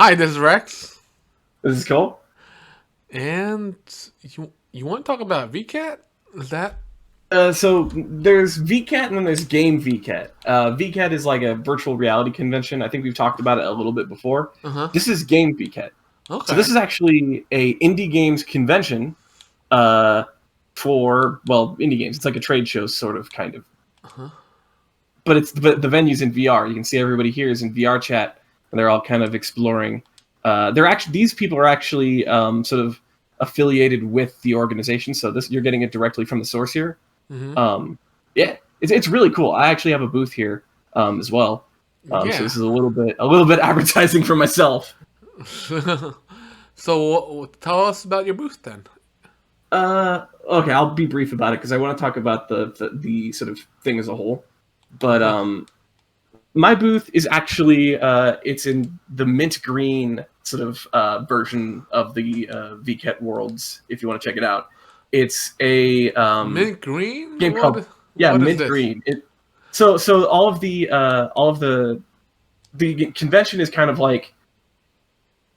Hi, this is Rex, This is cool. and you want to talk about VCAT? Is that So there's VCAT and then there's Game VCAT. VCAT is like a virtual reality convention. I think we've talked about it a little bit before. uh huh? This is Game VCAT. So this Okay. is actually a indie games convention uh, for indie games. It's like a trade show, sort of, kind of. Uh huh. But the venue's in VR. You can see everybody here is in VR chat, and they're all kind of exploring. These people are actually sort of affiliated with the organization. So this you're getting it directly from the source here. Hmm. Yeah, it's really cool. I actually have a booth here as well. So Yeah. this is a little bit advertising for myself. So tell us about your booth then. Okay, I'll be brief about it because I want to talk about the sort of thing as a whole. Uh But huh. my booth is actually it's in the mint green sort of version of the VCAT Worlds. If you want to check it out, it's a Mint green? game called yeah What is mint this? green. So all of the convention is kind of like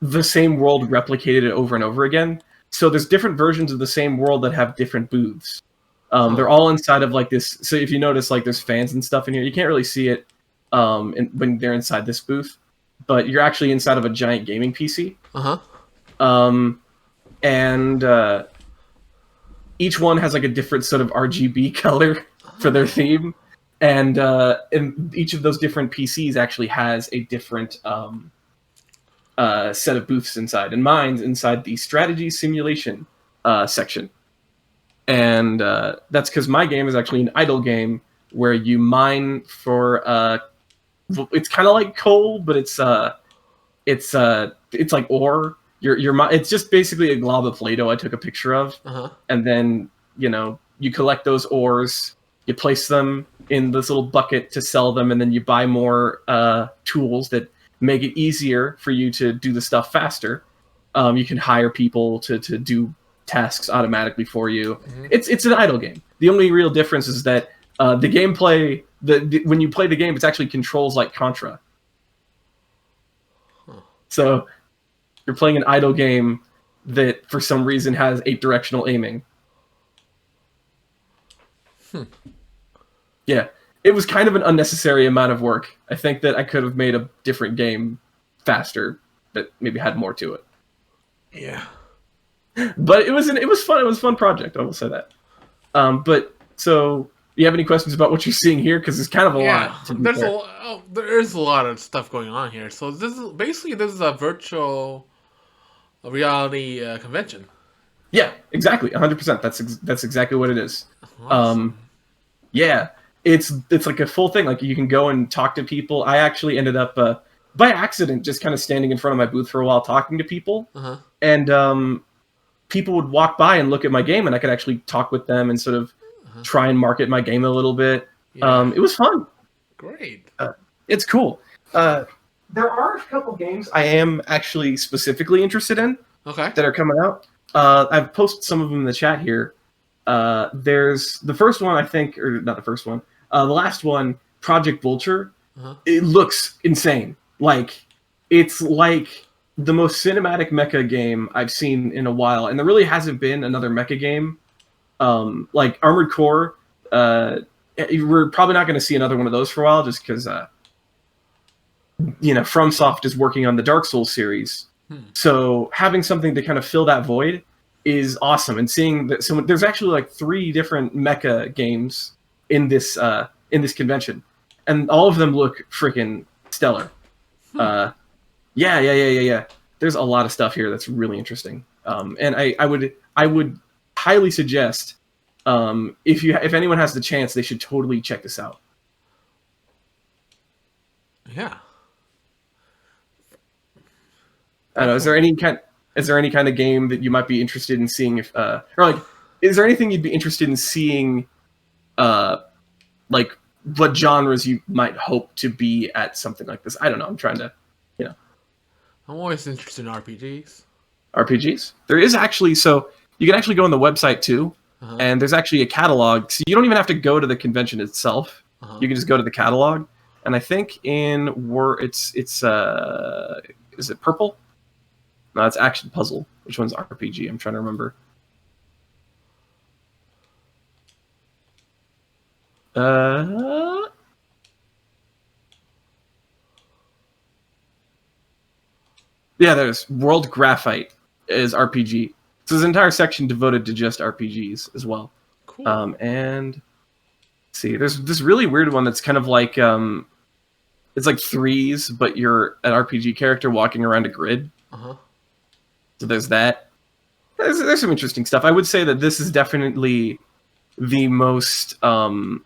the same world replicated over and over again. So there's different versions of the same world that have different booths. Huh. They're all inside of like this. So if you notice, like there's fans and stuff in here. You can't really see it when they're inside this booth, but you're actually inside of a giant gaming PC. Uh huh. Um, and each one has like a different sort of RGB color for their Oh. theme, and each of those different PCs actually has a different set of booths inside. And mine's inside the strategy simulation section, and that's because my game is actually an idle game where you mine for it's kind of like coal, but it's like ore. It's just basically a glob of Play-Doh I took a picture of, Uh huh. and then you collect those ores, you place them in this little bucket to sell them, and then you buy more tools that make it easier for you to do the stuff faster. You can hire people to do tasks automatically for you. Hmm. It's an idle game. The only real difference is that the gameplay, when you play the game, it's actually controls like Contra. Huh. So you're playing an idle game that for some reason has 8 directional aiming. Hmm. Yeah, it was kind of an unnecessary amount of work. I think that I could have made a different game faster that maybe had more to it. Yeah. But it was fun. It was a fun project. I will say that. But so, do you have any questions about what you're seeing here? Because it's kind of a Yeah. lot, to be fair. There is a lot of stuff going on here. So this is a virtual reality convention. Yeah, exactly, 100%. That's exactly what it is. Um, Awesome. yeah, it's like a full thing. Like you can go and talk to people. I actually ended up by accident just kind of standing in front of my booth for a while talking to people, Uh huh. and people would walk by and look at my game, and I could actually talk with them and sort of Uh huh. try and market my game a little bit. Yeah. It was fun. Great. Uh, it's cool. Uh, there are a couple games I am actually specifically interested in Okay. that are coming out. I've posted some of them in the chat here. There's the first one, I think, or not the first one. The last one, Project Vulture. Uh huh. It looks insane. Like it's like the most cinematic mecha game I've seen in a while, and there really hasn't been another mecha game like Armored Core. We're probably not going to see another one of those for a while, just because FromSoft is working on the Dark Souls series. Hmm. So having something to kind of fill that void is awesome. And seeing that, so there's actually like 3 different mecha games in this convention, and all of them look freaking stellar. Hmm. Uh, yeah. There's a lot of stuff here that's really interesting. And I would highly suggest if anyone has the chance, they should totally check this out. Yeah. I don't know. Definitely. Is there any kind of game that you might be interested in seeing if or like is there anything you'd be interested in seeing uh like what genres you might hope to be at something like this? I don't know. I'm trying to, you know, I'm always interested in RPGs. RPGs. There is actually so you can actually go on the website too, Uh huh. and there's actually a catalog. So you don't even have to go to the convention itself. Uh huh. You can just go to the catalog, and I think it's Is it purple? No, it's action puzzle. Which one's RPG? I'm trying to remember. Yeah, there's World Graphite is RPG. So there's an entire section devoted to just RPGs as well. Cool. And let's see, there's this really weird one that's kind of like it's like threes, but you're an RPG character walking around a grid. Uh-huh. So there's that. There's some interesting stuff. I would say that this is definitely the most. I'm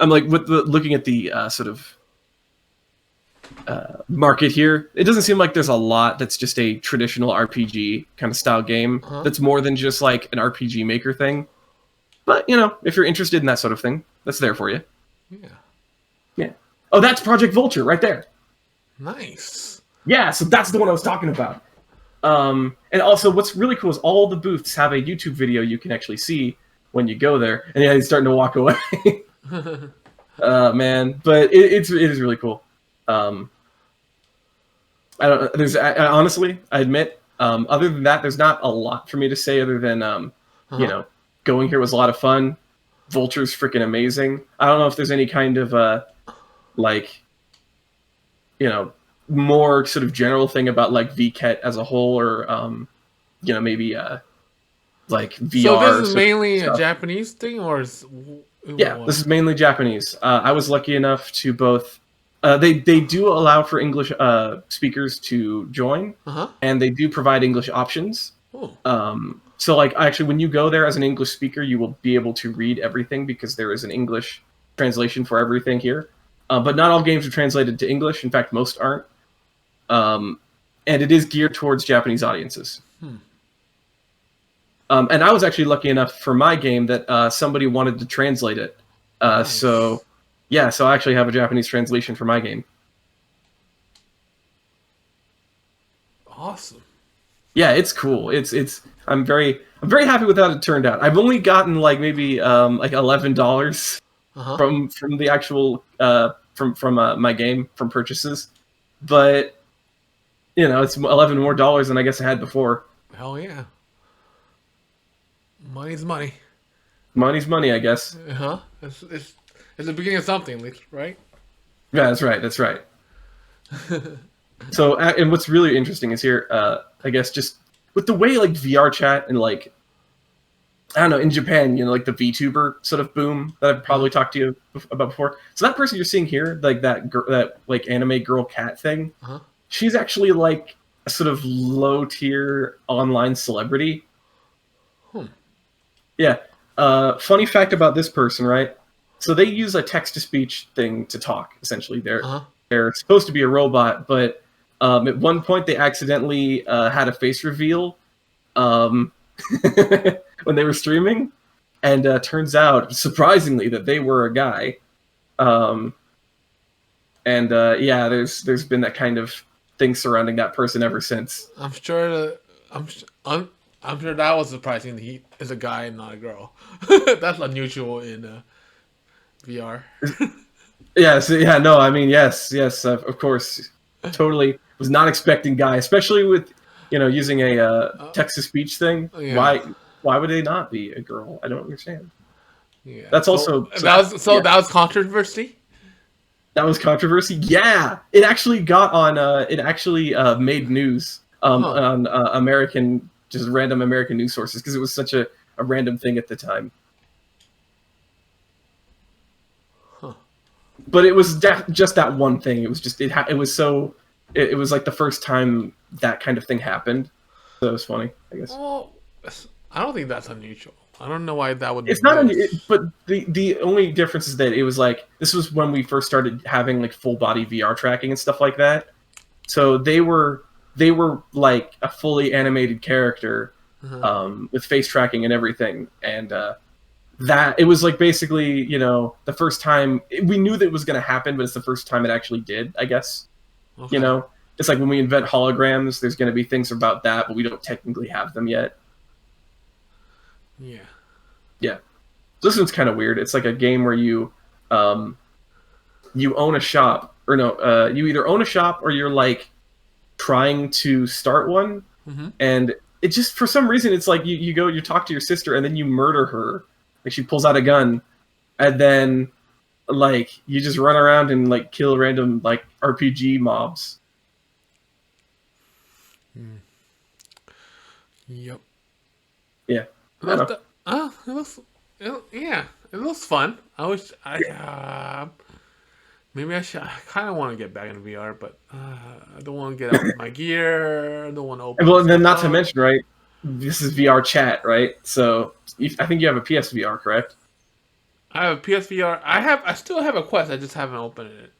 like looking at the sort of market here. It doesn't seem like there's a lot that's just a traditional RPG kind of style game. That's more than just like an RPG Maker thing. But you know, if you're interested in that sort of thing, that's there for you. Yeah. Yeah. Oh, that's Project Vulture right there. Nice. Yeah, so that's the one I was talking about. And also, what's really cool is all the booths have a YouTube video you can actually see when you go there. And yeah, he's starting to walk away. Man, but it is really cool. I don't. Honestly, I admit. Other than that, there's not a lot for me to say other than you know, going here was a lot of fun. Vulture's freaking amazing. I don't know if there's any kind of like, you know, more sort of general thing about like VCAT as a whole, or you know, maybe like VR. So this is mainly a Japanese thing, or is yeah, this is mainly Japanese. I was lucky enough to both. They do allow for English speakers to join, and they do provide English options. So like actually, when you go there as an English speaker, you will be able to read everything because there is an English translation for everything here. But not all games are translated to English. In fact, most aren't. And it is geared towards Japanese audiences. And I was actually lucky enough for my game that somebody wanted to translate it. Nice. So, yeah, so I actually have a Japanese translation for my game. Awesome. Yeah, it's cool. I'm very happy with how it turned out. I've only gotten like maybe like $11 from the actual from my game from purchases, but you know, it's $11 more than I guess I had before. Hell yeah. Money's money. Money's money, I guess. It's the beginning of something, at least, right? Yeah, that's right. That's right. So, and what's really interesting is here, I guess, just with the way like VR chat and like, I don't know, in Japan, you know, like the VTuber sort of boom that I've probably talked to you about before. So that person you're seeing here, like that like anime girl cat thing, she's actually like a sort of low tier online celebrity. Yeah. Funny fact about this person, right? So they use a text to speech thing to talk. Essentially, they're supposed to be a robot, but at one point they accidentally had a face reveal when they were streaming, and turns out surprisingly that they were a guy. Yeah, there's been that kind of thing surrounding that person ever since. I'm sure that was surprising. He is a guy and not a girl. That's unusual in VR. Yes, yeah, no, I mean, yes, of course, totally was not expecting guy, especially with, you know, using a text to speech thing. Yeah. Why would they not be a girl? I don't understand. Yeah, that's also that was controversy. That was controversy. Yeah, it actually got on. It actually made news on American, just random American news sources because it was such a random thing at the time. But it was just that one thing. It was just it was so it was like the first time that kind of thing happened. So it was funny, I guess. Well, I don't think that's unusual. I don't know why that would. It's not unusual, but the only difference is that it was like this was when we first started having like full body VR tracking and stuff like that. So they were like a fully animated character with face tracking and everything, and that it was like basically, you know, the first time we knew that it was going to happen, but it's the first time it actually did, I guess. Okay. You know, it's like when we invent holograms, there's going to be things about that, but we don't technically have them yet. Yeah. Yeah. This one's kind of weird. It's like a game where you own a shop or no, you either own a shop or you're like trying to start one, Mm-hmm. and it just for some reason it's like you go, you talk to your sister, and then you murder her. Like she pulls out a gun, and then like you just run around and like kill random like RPG mobs. Yep. Yeah. It looks, yeah, it looks fun. I wish maybe I should. I kind of want to get back into VR, but I don't want to get out my gear. I don't want to open. Well, and then not to up. mention, right? This is VR chat, right? So I think you have a PSVR, correct? I have a PSVR. I still have a Quest. I just haven't opened it.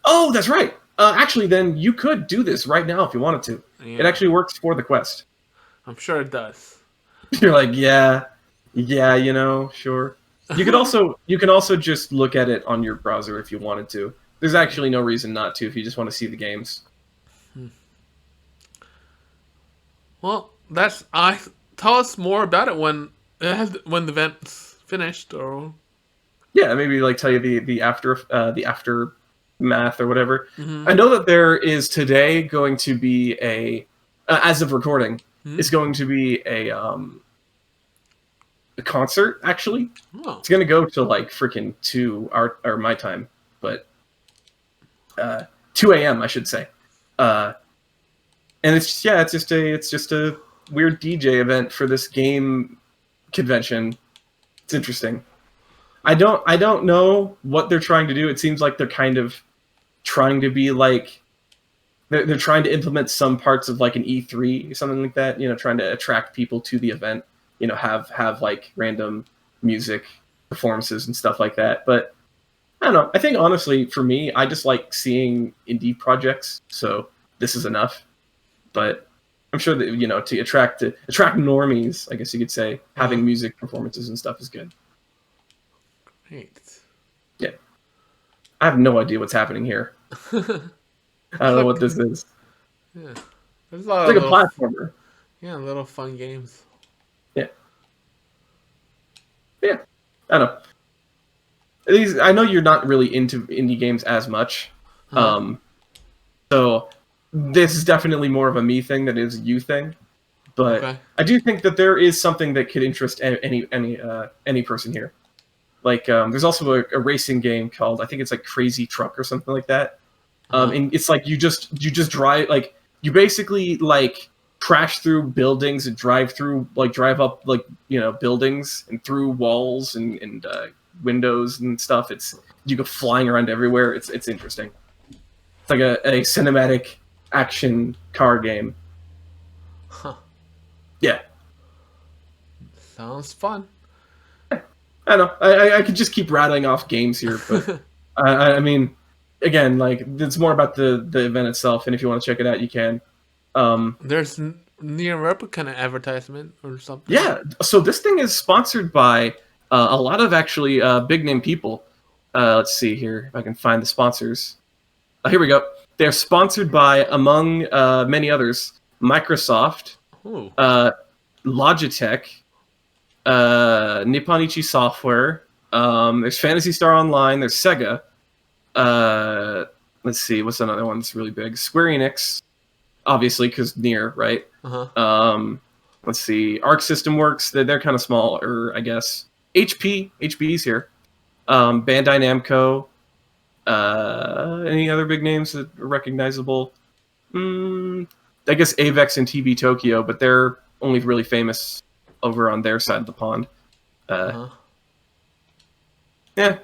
Oh, that's right. Actually, then you could do this right now if you wanted to. Yeah. It actually works for the Quest. I'm sure it does. You're like, yeah, sure. You can also just look at it on your browser if you wanted to. There's actually no reason not to if you just want to see the games. Well, tell us more about it when when the event's finished, or Yeah, maybe like tell you the aftermath or whatever. mm-hmm. I know that there is today going to be as of recording, is going to be a concert. Actually, it's going to go to like freaking 2 or my time, but 2 a.m. I should say. And it's just a weird DJ event for this game convention. It's interesting. I don't know what they're trying to do. It seems like they're kind of trying to be like they're trying to implement some parts of like an E3 or something like that. Trying to attract people to the event. Have like random music performances and stuff like that. But I don't know. I think honestly, for me, I just like seeing indie projects. So this is enough. But I'm sure that to attract normies, I guess you could say, having music performances and stuff is good. Great. Yeah, I have no idea what's happening here. I don't know what this is. Yeah, there's a lot It's of like a platformer. Yeah, little fun games. Yeah. I don't know. I know you're not really into indie games as much, so this is definitely more of a me thing than it is a you thing. But Okay. I do think that there is something that could interest any person here. Like there's also a racing game called, I think it's like Crazy Truck or something like that. And it's like you just drive, like you basically like crash through buildings and drive up like buildings and through walls and windows and stuff. You go flying around everywhere. It's interesting. It's like a cinematic action car game. Huh. Yeah. Sounds fun. I don't know. I could just keep rattling off games here, but I mean, again, like it's more about the event itself, and if you want to check it out, you can. There's near Replicant advertisement or something. Yeah, so this thing is sponsored by a lot of actually big name people. Let's see here if I can find the sponsors. Here we go. They're sponsored by, among many others, Microsoft, Ooh. Logitech, Nipponichi Software. There's Phantasy Star Online. There's Sega. Let's see, what's another one that's really big? Square Enix, obviously, because Nier, right? Let's see, Arc System Works. They're kind of smaller, I guess. HP's here. Bandai Namco. Any other big names that are recognizable? I guess Avex and TB Tokyo, but they're only really famous over on their side of the pond. Yeah,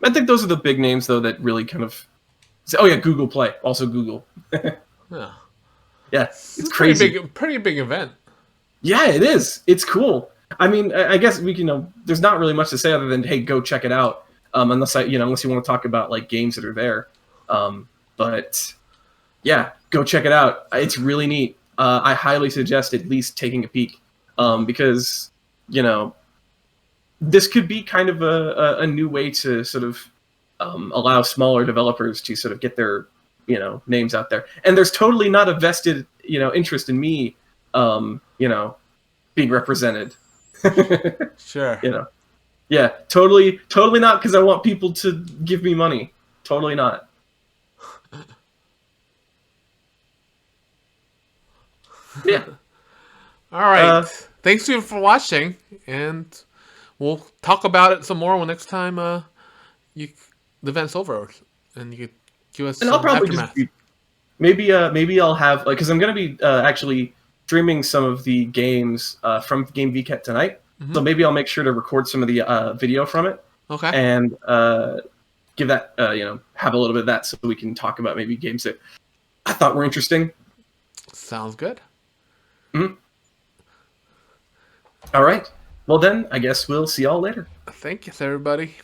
I think those are the big names though that really kind of. Oh yeah, Google Play, also Google. Yeah. Yeah, it's crazy. Pretty big event. Yeah, it is. It's cool. I mean, I guess we can. There's not really much to say other than hey, go check it out. Unless you want to talk about like games that are there. But yeah, go check it out. It's really neat. I highly suggest at least taking a peek because this could be kind of a new way to sort of allow smaller developers to sort of get their names out there. And there's totally not a vested interest in me being represented. Sure. Yeah, totally not because I want people to give me money. Totally not. Yeah. All right. Uh, Thanks to you for watching, and we'll talk about it some more when next time you the event's over, and you could give us and I'll some probably just aftermath. be maybe I'll have like because I'm gonna be actually streaming some of the games from Game VCat tonight. Hmm. So maybe I'll make sure to record some of the video from it Okay. and give that have a little bit of that so we can talk about maybe games that I thought were interesting. Sounds good. Mhm. All right. Well then, I guess we'll see y'all later. Thank you, everybody.